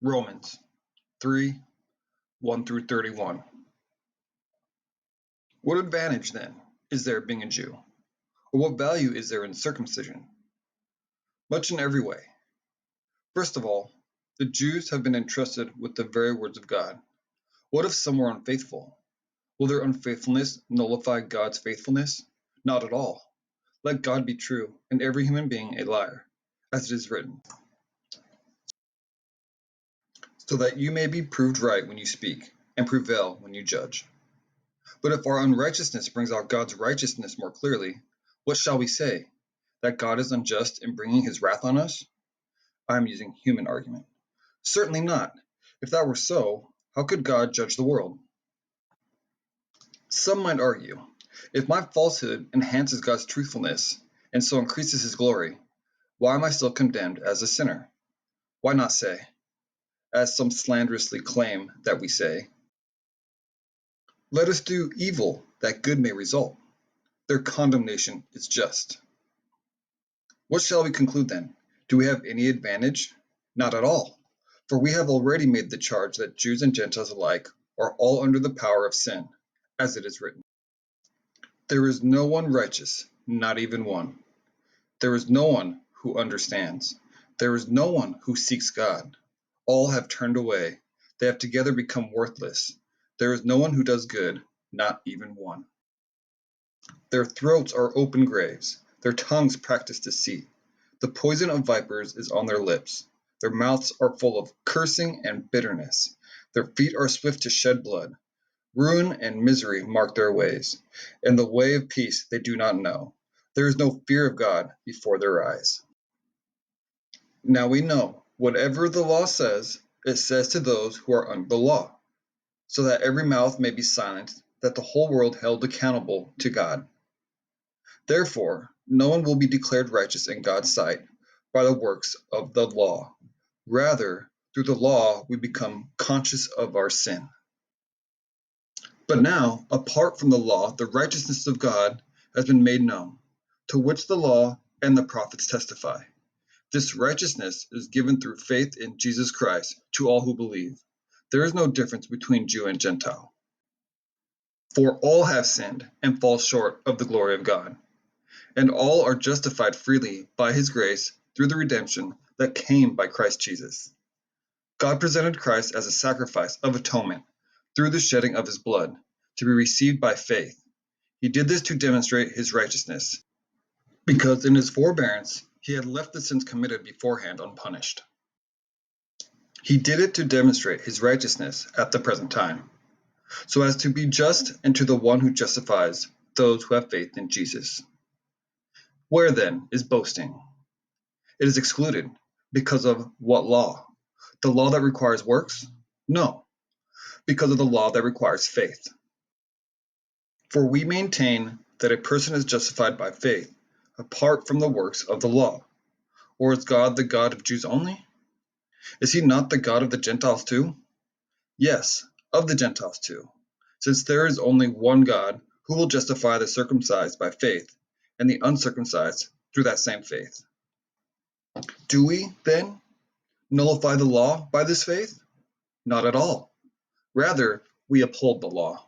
Romans 3 1 through 31. What advantage, then, is there being a Jew? Or what value is there in circumcision? Much in every way. First of all, the Jews have been entrusted with the very words of God. What if some were unfaithful? Will their unfaithfulness nullify God's faithfulness? Not at all. Let God be true, and every human being a liar, as it is written, so that you may be proved right when you speak, and prevail when you judge. But if our unrighteousness brings out God's righteousness more clearly, what shall we say? That God is unjust in bringing his wrath on us? I am using human argument. Certainly not. If that were so, how could God judge the world? Some might argue, if my falsehood enhances God's truthfulness and so increases his glory, why am I still condemned as a sinner? Why not say, as some slanderously claim that we say, let us do evil that good may result. Their condemnation is just. What shall we conclude then? Do we have any advantage? Not at all. For we have already made the charge that Jews and Gentiles alike are all under the power of sin, as it is written. There is no one righteous, not even one. There is no one who understands. There is no one who seeks God. All have turned away. They have together become worthless. There is no one who does good, not even one. Their throats are open graves. Their tongues practice deceit. The poison of vipers is on their lips. Their mouths are full of cursing and bitterness. Their feet are swift to shed blood. Ruin and misery mark their ways, and the way of peace they do not know. There is no fear of God before their eyes. Now we know, whatever the law says, it says to those who are under the law, so that every mouth may be silenced, that the whole world held accountable to God. Therefore, no one will be declared righteous in God's sight by the works of the law. Rather, through the law, we become conscious of our sin. But now, apart from the law, the righteousness of God has been made known, to which the law and the prophets testify. This righteousness is given through faith in Jesus Christ to all who believe. There is no difference between Jew and Gentile. For all have sinned and fall short of the glory of God, and all are justified freely by his grace through the redemption that came by Christ Jesus. God presented Christ as a sacrifice of atonement through the shedding of his blood, to be received by faith. He did this to demonstrate his righteousness, because in his forbearance he had left the sins committed beforehand unpunished. He did it to demonstrate his righteousness at the present time, so as to be just and to the one who justifies those who have faith in Jesus. Where then is boasting? It is excluded. Because of what law? The law that requires works? No, because of the law that requires faith. For we maintain that a person is justified by faith, apart from the works of the law. Or is God the God of Jews only? Is he not the God of the Gentiles too? Yes, of the Gentiles too, since there is only one God who will justify the circumcised by faith, and the uncircumcised through that same faith. Do we, then, nullify the law by this faith? Not at all. Rather, we uphold the law.